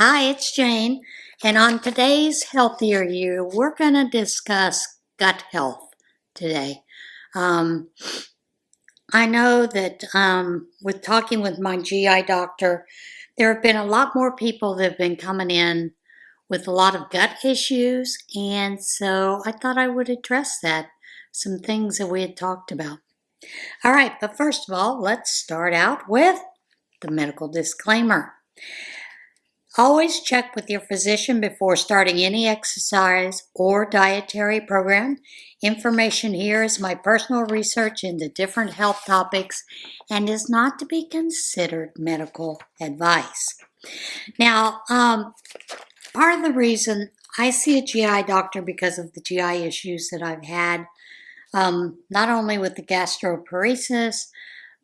Hi, it's Jane, and on today's Healthier You, we're going to discuss gut health today. Um, I know that with talking with my GI doctor, there have been a lot more people that have been coming in with a lot of gut issues, and so I thought I would address that, some things that we had talked about. All right, but first of all, let's start out with the medical disclaimer. Always check with your physician before starting any exercise or dietary program. Information here is my personal research into different health topics and is not to be considered medical advice. Now, part of the reason I see a GI doctor because of the GI issues that I've had, not only with the gastroparesis,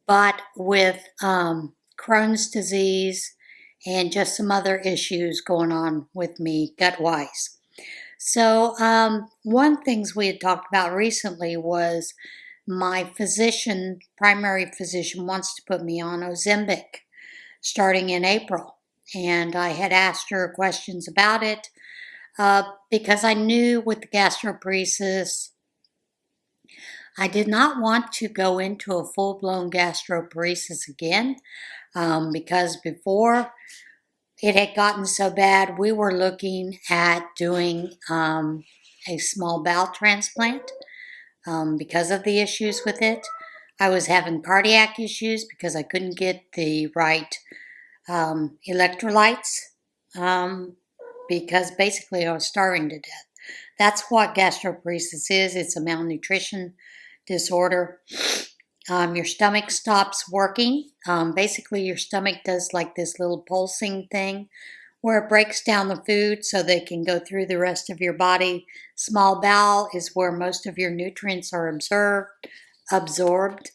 but with Crohn's disease and just some other issues going on with me gut-wise. So one things we had talked about recently was my primary physician wants to put me on Ozempic starting in April. And I had asked her questions about it because I knew with the gastroparesis, I did not want to go into a full-blown gastroparesis again because before it had gotten so bad, we were looking at doing a small bowel transplant because of the issues with it. I was having cardiac issues because I couldn't get the right electrolytes because basically I was starving to death. That's what gastroparesis is. It's a malnutrition disorder. Your stomach stops working. Basically, your stomach does like this little pulsing thing where it breaks down the food so they can go through the rest of your body. Small bowel is where most of your nutrients are absorbed.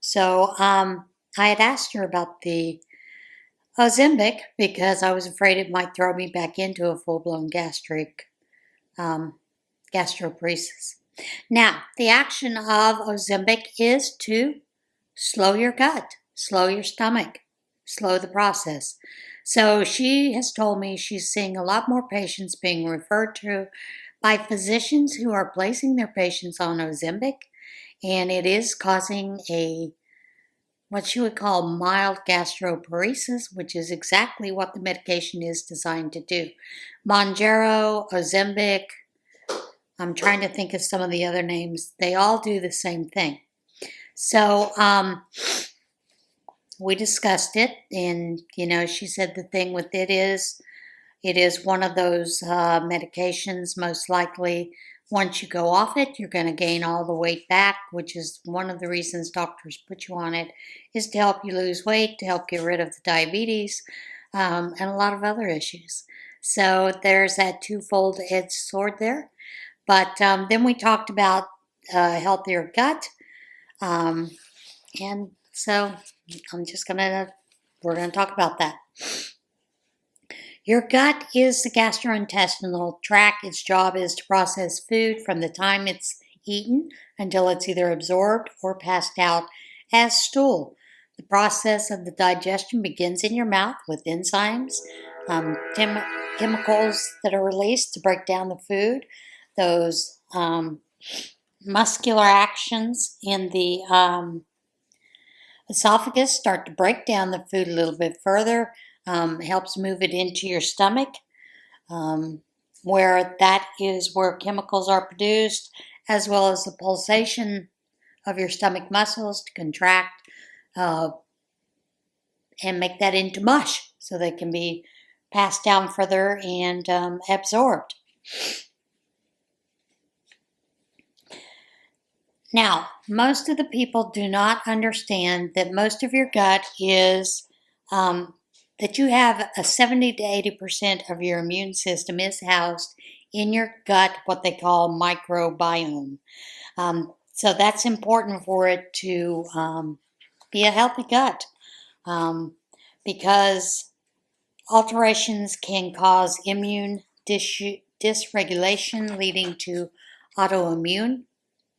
So I had asked her about the Ozempic because I was afraid it might throw me back into a full-blown gastroparesis. Now, the action of Ozempic is to slow your gut, slow your stomach, slow the process. So she has told me she's seeing a lot more patients being referred to by physicians who are placing their patients on Ozempic, and it is causing what she would call mild gastroparesis, which is exactly what the medication is designed to do. Mounjaro, Ozempic, I'm trying to think of some of the other names. They all do the same thing. So we discussed it, and she said the thing with it is one of those medications. Most likely, once you go off it, you're going to gain all the weight back, which is one of the reasons doctors put you on it, is to help you lose weight, to help get rid of the diabetes, and a lot of other issues. So there's that twofold edged sword there. But then we talked about healthier gut. And so we're going to talk about that. Your gut is the gastrointestinal tract. Its job is to process food from the time it's eaten until it's either absorbed or passed out as stool. The process of the digestion begins in your mouth with enzymes, chemicals that are released to break down the food. Those muscular actions in the esophagus start to break down the food a little bit further, helps move it into your stomach, where that is where chemicals are produced, as well as the pulsation of your stomach muscles to contract and make that into mush so they can be passed down further and absorbed. Now, most of the people do not understand that most of your gut is, that you have a 70 to 80% of your immune system is housed in your gut, what they call microbiome. So that's important for it to be a healthy gut because alterations can cause immune dysregulation leading to autoimmune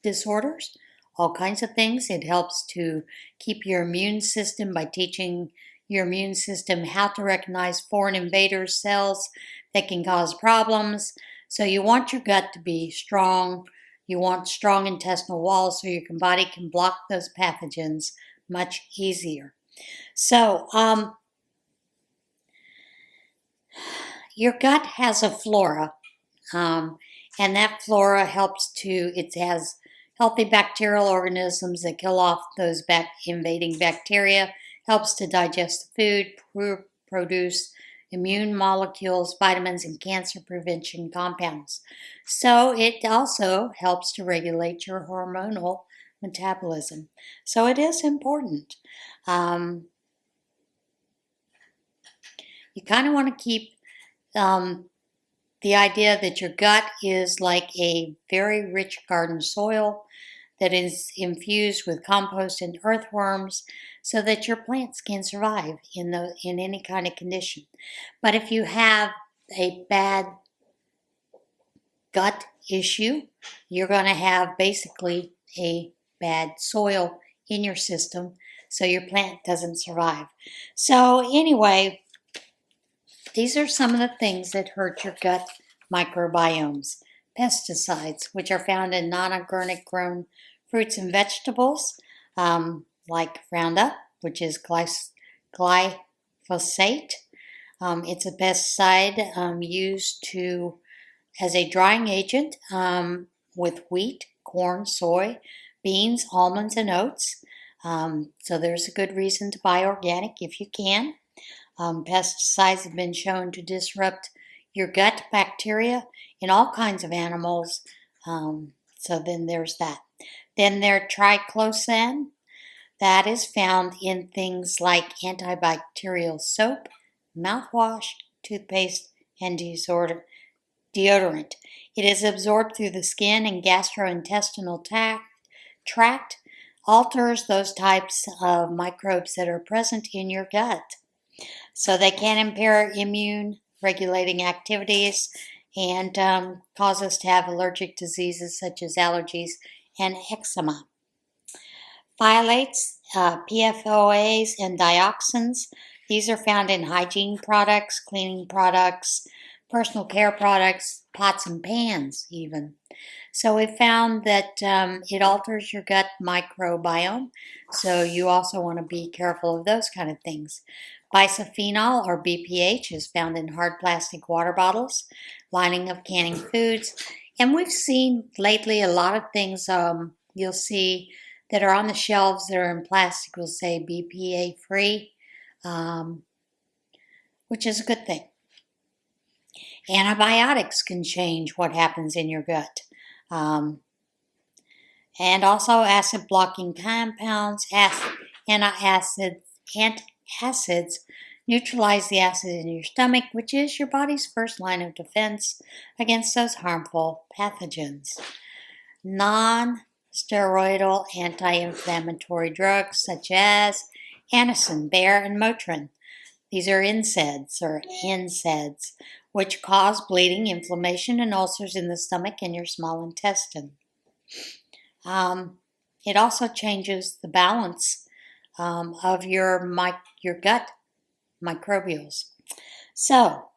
disorders, all kinds of things. It helps to keep your immune system by teaching your immune system how to recognize foreign invaders, cells that can cause problems. So you want your gut to be strong. You want strong intestinal walls so your body can block those pathogens much easier. So your gut has a flora, and that flora it has healthy bacterial organisms that kill off those invading bacteria, helps to digest the food, produce immune molecules, vitamins, and cancer prevention compounds. So it also helps to regulate your hormonal metabolism. So it is important. You kind of want to keep the idea that your gut is like a very rich garden soil that is infused with compost and earthworms so that your plants can survive in any kind of condition. But if you have a bad gut issue, you're going to have basically a bad soil in your system so your plant doesn't survive. So anyway, these are some of the things that hurt your gut microbiomes. Pesticides, which are found in non-organic grown fruits and vegetables, like Roundup, which is glyphosate. It's a pesticide used as a drying agent with wheat, corn, soy, beans, almonds, and oats. So there's a good reason to buy organic if you can. Pesticides have been shown to disrupt your gut bacteria in all kinds of animals. So then there's that. Then there's triclosan. That is found in things like antibacterial soap, mouthwash, toothpaste, and deodorant. It is absorbed through the skin and gastrointestinal tract, alters those types of microbes that are present in your gut. So they can impair immune regulating activities and cause us to have allergic diseases such as allergies and eczema. Phthalates, PFOAs, and dioxins. These are found in hygiene products, cleaning products, personal care products, pots and pans even. So we found that it alters your gut microbiome, so you also want to be careful of those kind of things. Bisphenol, or BPH, is found in hard plastic water bottles, lining of canning foods, and we've seen lately a lot of things you'll see that are on the shelves that are in plastic will say BPA free, which is a good thing. Antibiotics can change what happens in your gut. And also acid blocking compounds, antacids neutralize the acid in your stomach, which is your body's first line of defense against those harmful pathogens. Non-steroidal anti-inflammatory drugs such as Anacin, Bayer, and Motrin. These are NSAIDs, which cause bleeding, inflammation, and ulcers in the stomach and your small intestine. It also changes the balance of your gut microbials. So,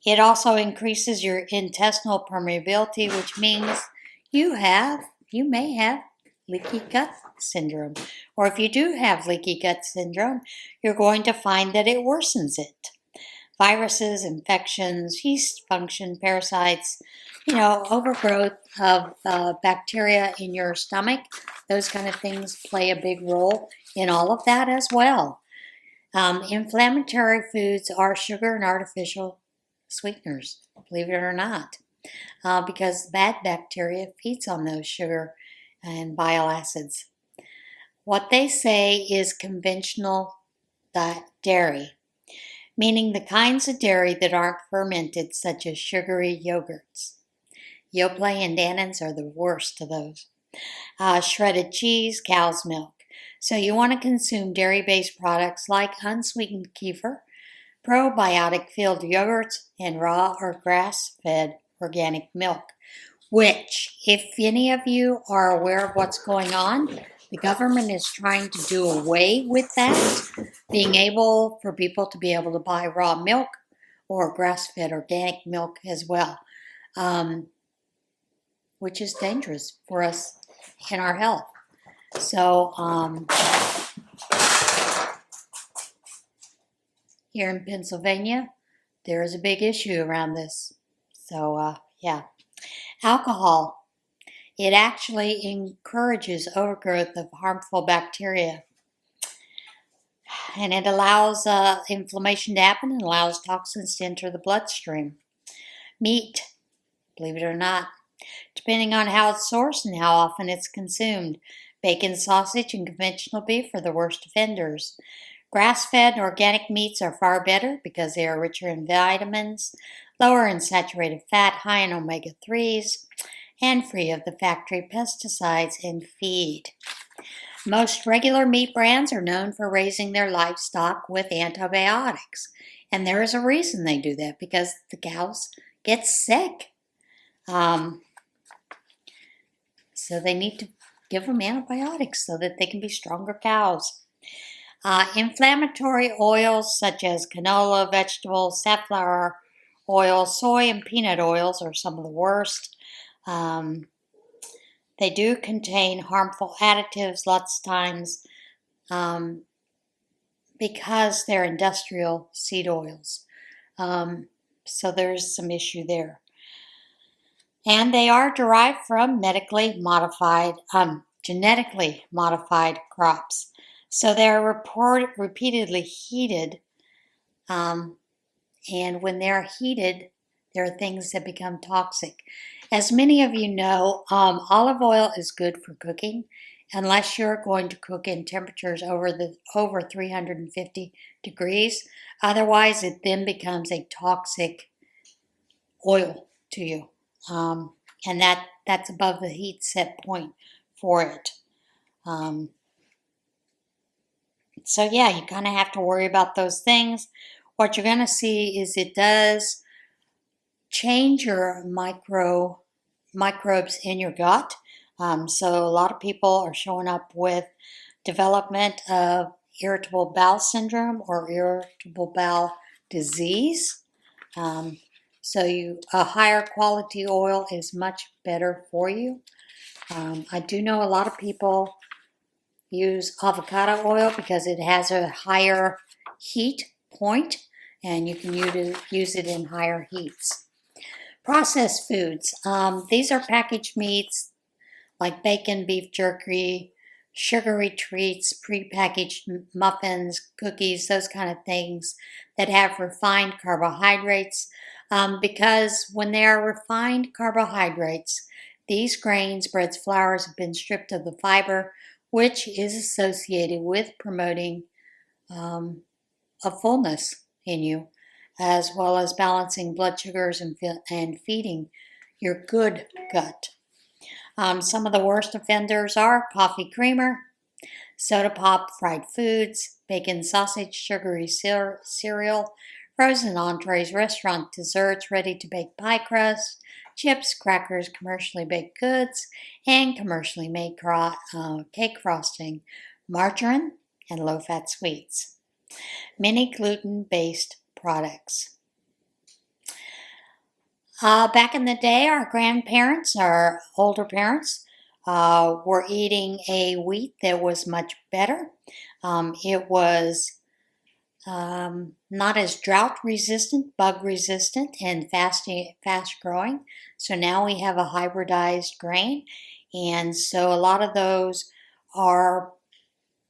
it also increases your intestinal permeability, which means you may have leaky gut syndrome. Or if you do have leaky gut syndrome, you're going to find that it worsens it. Viruses, infections, yeast function, parasites, overgrowth of bacteria in your stomach, those kind of things play a big role in all of that as well. Inflammatory foods are sugar and artificial sweeteners, believe it or not, because bad bacteria feeds on those sugar and bile acids. What they say is conventional dairy, meaning the kinds of dairy that aren't fermented, such as sugary yogurts. Yoplait and Dannons are the worst of those. Shredded cheese, cow's milk. So you want to consume dairy-based products like unsweetened kefir, probiotic-filled yogurts, and raw or grass-fed organic milk, which, if any of you are aware of what's going on, The government is trying to do away with that, being able for people to be able to buy raw milk or grass-fed organic milk as well, which is dangerous for us in our health. So here in Pennsylvania, there is a big issue around this. So yeah. Alcohol. It actually encourages overgrowth of harmful bacteria. And it allows inflammation to happen and allows toxins to enter the bloodstream. Meat, believe it or not, depending on how it's sourced and how often it's consumed. Bacon, sausage, and conventional beef are the worst offenders. Grass-fed and organic meats are far better because they are richer in vitamins, lower in saturated fat, high in omega-3s, and free of the factory pesticides and feed. Most regular meat brands are known for raising their livestock with antibiotics. And there is a reason they do that, because the cows get sick. So they need to give them antibiotics so that they can be stronger cows. Inflammatory oils such as canola, vegetable, safflower oil, soy, and peanut oils are some of the worst. They do contain harmful additives lots of times because they're industrial seed oils. So there's some issue there. And they are derived from genetically modified crops. So they're repeatedly heated. And when they're heated, there are things that become toxic. As many of you know, olive oil is good for cooking, unless you're going to cook in temperatures over 350 degrees. Otherwise, it then becomes a toxic oil to you. And that's above the heat set point for it. So yeah, you kind of have to worry about those things. What you're going to see is it does change your microbes in your gut. So a lot of people are showing up with development of irritable bowel syndrome or irritable bowel disease. So a higher quality oil is much better for you. I do know a lot of people use avocado oil because it has a higher heat point and you can use it in higher heats. Processed foods. These are packaged meats like bacon, beef jerky, sugary treats, prepackaged muffins, cookies, those kind of things that have refined carbohydrates. Because when they are refined carbohydrates, these grains, breads, flours have been stripped of the fiber, which is associated with promoting a fullness in you, as well as balancing blood sugars and feeding your good gut. Some of the worst offenders are coffee creamer, soda pop, fried foods, bacon, sausage, sugary cereal, frozen entrees, restaurant desserts, ready-to-bake pie crust, chips, crackers, commercially baked goods, and commercially made cake frosting, margarine, and low-fat sweets. Many gluten-based products. Back in the day, our grandparents, our older parents, were eating a wheat that was much better. It was not as drought resistant, bug resistant, and fast growing. So now we have a hybridized grain. And so a lot of those are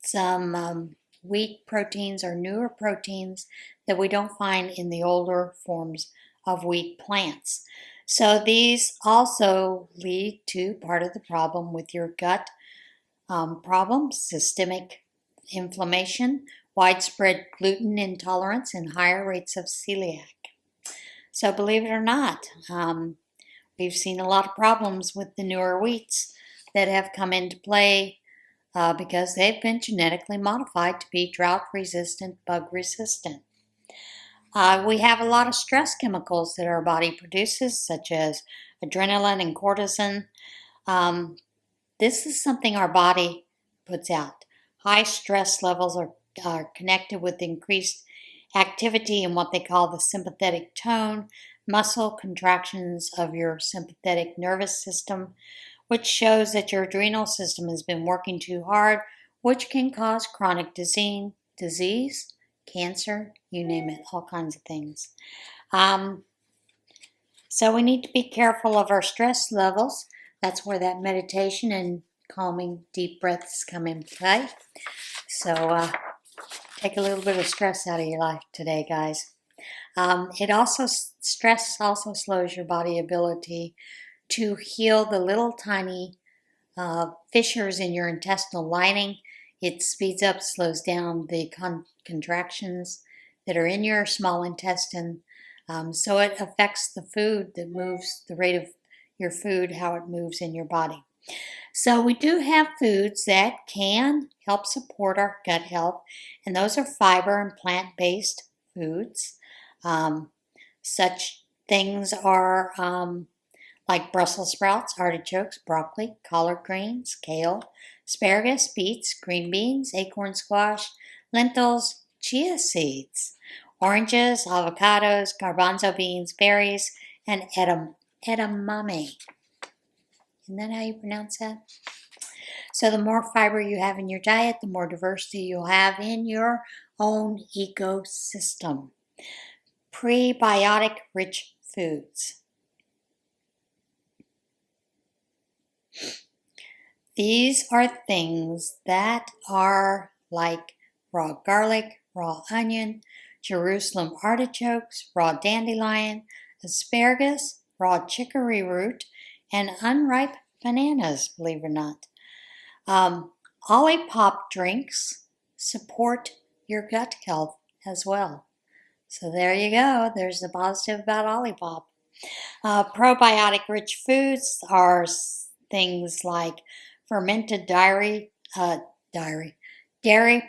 some wheat proteins or newer proteins that we don't find in the older forms of wheat plants. So these also lead to part of the problem with your gut problems, systemic inflammation, widespread gluten intolerance, and higher rates of celiac. So believe it or not, we've seen a lot of problems with the newer wheats that have come into play because they've been genetically modified to be drought resistant, bug resistant. We have a lot of stress chemicals that our body produces, such as adrenaline and cortisol. This is something our body puts out. High stress levels are connected with increased activity in what they call the sympathetic tone, muscle contractions of your sympathetic nervous system, which shows that your adrenal system has been working too hard, which can cause chronic disease, cancer, you name it, all kinds of things. So we need to be careful of our stress levels. That's where that meditation and calming deep breaths come into play. So take a little bit of stress out of your life today, guys. Stress also slows your body ability to heal the little tiny fissures in your intestinal lining. It speeds up, slows down the contractions that are in your small intestine. So it affects the food that moves, the rate of your food, how it moves in your body. So we do have foods that can help support our gut health, and those are fiber and plant-based foods. Such things are like Brussels sprouts, artichokes, broccoli, collard greens, kale, asparagus, beets, green beans, acorn squash, lentils, chia seeds, oranges, avocados, garbanzo beans, berries, and edamame. Isn't that how you pronounce that? So the more fiber you have in your diet, the more diversity you'll have in your own ecosystem. Prebiotic-rich foods. These are things that are like raw garlic, raw onion, Jerusalem artichokes, raw dandelion, asparagus, raw chicory root, and unripe bananas, believe it or not. Olipop drinks support your gut health as well. So there you go. There's the positive about Olipop. Probiotic-rich foods are things like fermented dairy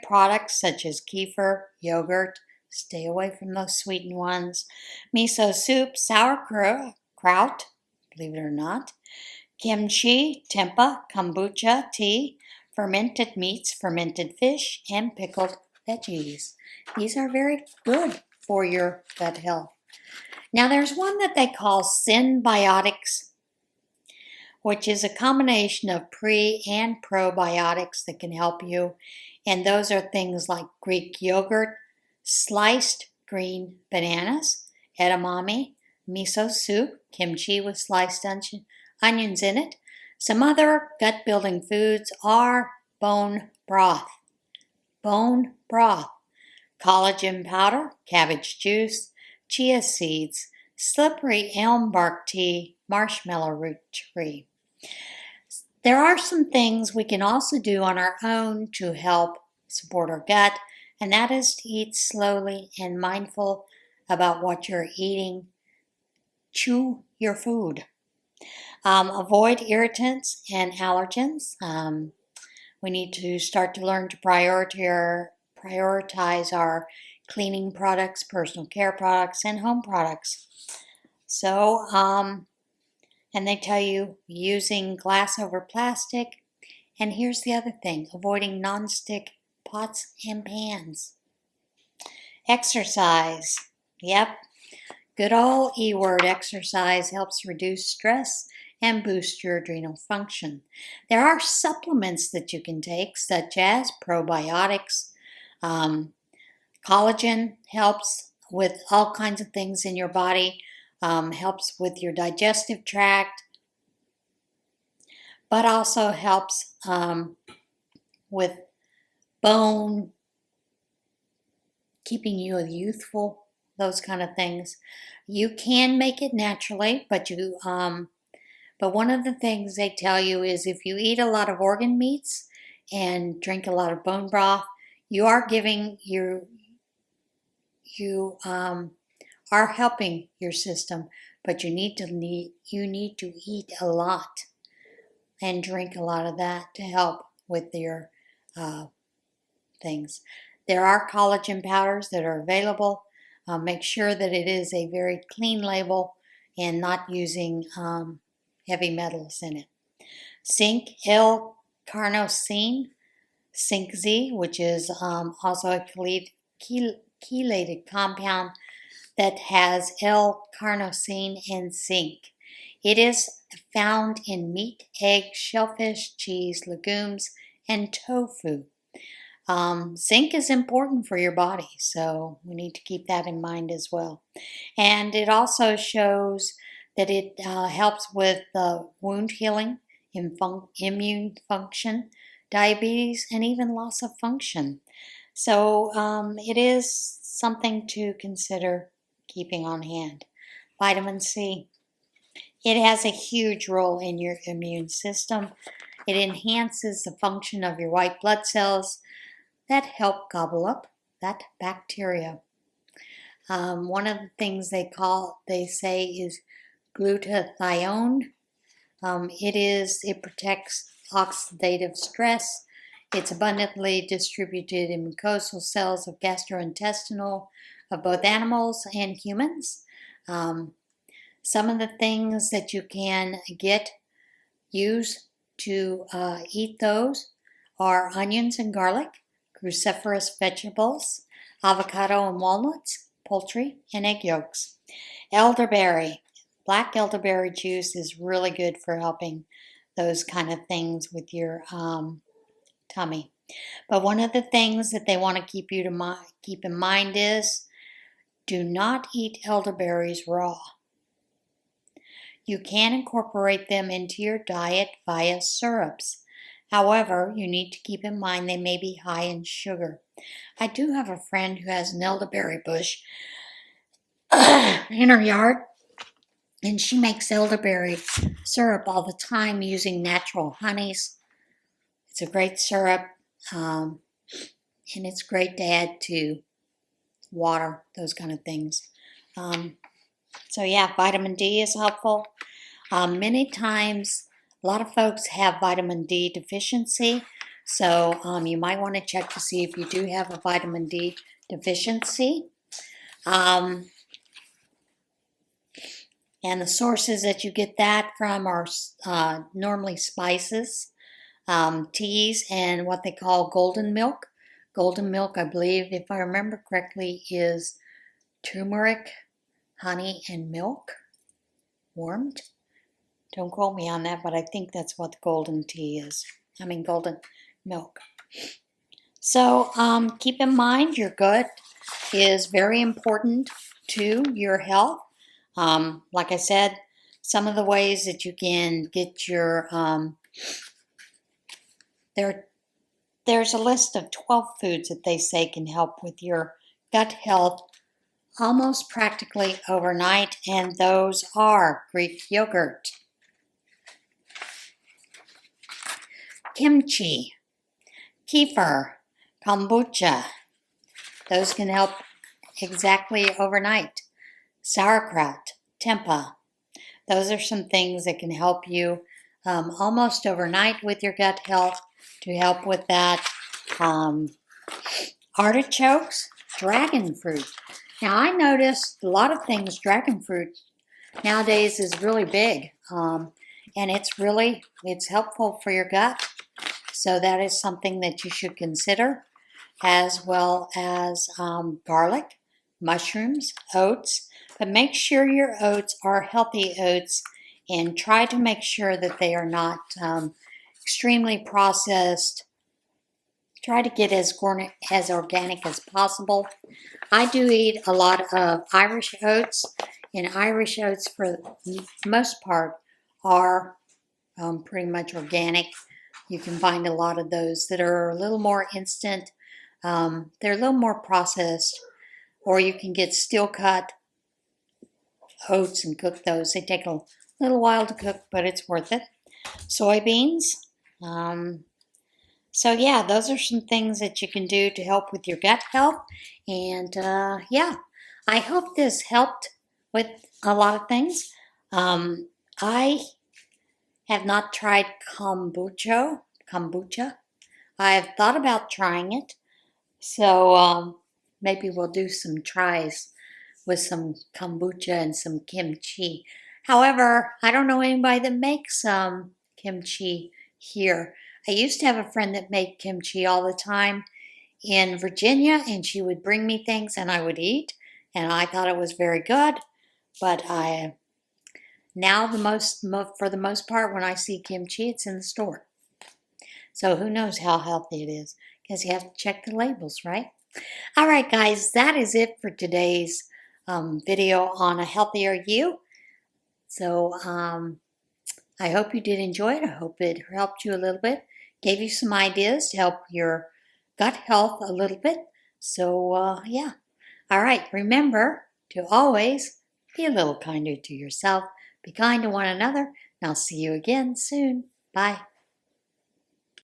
products such as kefir, yogurt. Stay away from those sweetened ones. Miso soup, sauerkraut, believe it or not. Kimchi, tempeh, kombucha, tea, fermented meats, fermented fish, and pickled veggies. These are very good for your gut health. Now there's one that they call synbiotics, which is a combination of pre and probiotics that can help you. And those are things like Greek yogurt, sliced green bananas, edamame, miso soup, kimchi with sliced onions in it. Some other gut-building foods are bone broth, collagen powder, cabbage juice, chia seeds, slippery elm bark tea, marshmallow root tree. There are some things we can also do on our own to help support our gut, and that is to eat slowly and mindful about what you're eating. Chew your food. Avoid irritants and allergens. We need to start to learn to prioritize our cleaning products, personal care products, and home products. So, and they tell you using glass over plastic. And here's the other thing, avoiding nonstick pots and pans. Exercise. Yep. Good old E word, exercise helps reduce stress and boost your adrenal function. There are supplements that you can take, such as probiotics. Collagen helps with all kinds of things in your body. Helps with your digestive tract, but also helps with bone, keeping you youthful, those kind of things. You can make it naturally, but one of the things they tell you is if you eat a lot of organ meats and drink a lot of bone broth, you are giving you are helping your system, but you need to eat a lot and drink a lot of that to help with your things. There are collagen powders that are available. Make sure that it is a very clean label and not using heavy metals in it. Zinc, L-carnosine, Z, which is also a chelated compound that has L-carnosine and zinc. It is found in meat, eggs, shellfish, cheese, legumes, and tofu. Zinc is important for your body, so we need to keep that in mind as well. And it also shows that it helps with wound healing, immune function, diabetes, and even loss of function. So it is something to consider keeping on hand. Vitamin C. It has a huge role in your immune system. It enhances the function of your white blood cells that help gobble up that bacteria. One of the things they say is glutathione. It protects oxidative stress. It's abundantly distributed in mucosal cells of gastrointestinal of both animals and humans. Some of the things that you can use to eat those are onions and garlic, cruciferous vegetables, avocado and walnuts, poultry, and egg yolks. Elderberry. Black elderberry juice is really good for helping those kind of things with your tummy. But one of the things that they want to keep in mind is do not eat elderberries raw. You can incorporate them into your diet via syrups. However, you need to keep in mind they may be high in sugar. I do have a friend who has an elderberry bush in her yard, and she makes elderberry syrup all the time using natural honeys. It's a great syrup, and it's great to add to water, those kind of things. So yeah, vitamin D is helpful. Many times, a lot of folks have vitamin D deficiency, so you might want to check to see if you do have a vitamin D deficiency. And the sources that you get that from are normally spices, teas, and what they call golden milk. Golden milk, I believe, if I remember correctly, is turmeric, honey, and milk warmed. Don't quote me on that, but I think that's what the golden milk. So keep in mind your gut is very important to your health. Like I said, some of the ways that you can get your, there's a list of 12 foods that they say can help with your gut health almost practically overnight, and those are Greek yogurt, kimchi, kefir, kombucha. Those can help exactly overnight. Sauerkraut, tempeh. Those are some things that can help you almost overnight with your gut health to help with that. Artichokes, dragon fruit. Now I noticed a lot of things, dragon fruit nowadays is really big. And it's helpful for your gut. So that is something that you should consider, as well as garlic, mushrooms, oats. But make sure your oats are healthy oats, and try to make sure that they are not extremely processed. Try to get as organic as possible. I do eat a lot of Irish oats, and Irish oats for the most part are pretty much organic. You can find a lot of those that are a little more instant. They're a little more processed, or you can get steel cut oats and cook those. They take a little while to cook, but it's worth it. Soybeans. So yeah, those are some things that you can do to help with your gut health. And yeah, I hope this helped with a lot of things. I have not tried kombucha. I have thought about trying it. So maybe we'll do some tries with some kombucha and some kimchi. However, I don't know anybody that makes kimchi here. I used to have a friend that made kimchi all the time in Virginia, and she would bring me things and I would eat, and I thought it was very good. But now for the most part, when I see kimchi, it's in the store. So who knows how healthy it is? Because you have to check the labels, right? All right, guys, that is it for today's video on a healthier you. So I hope you did enjoy it. I hope it helped you a little bit, gave you some ideas to help your gut health a little bit. So yeah. All right, remember to always be a little kinder to yourself, be kind to one another, and I'll see you again soon. Bye.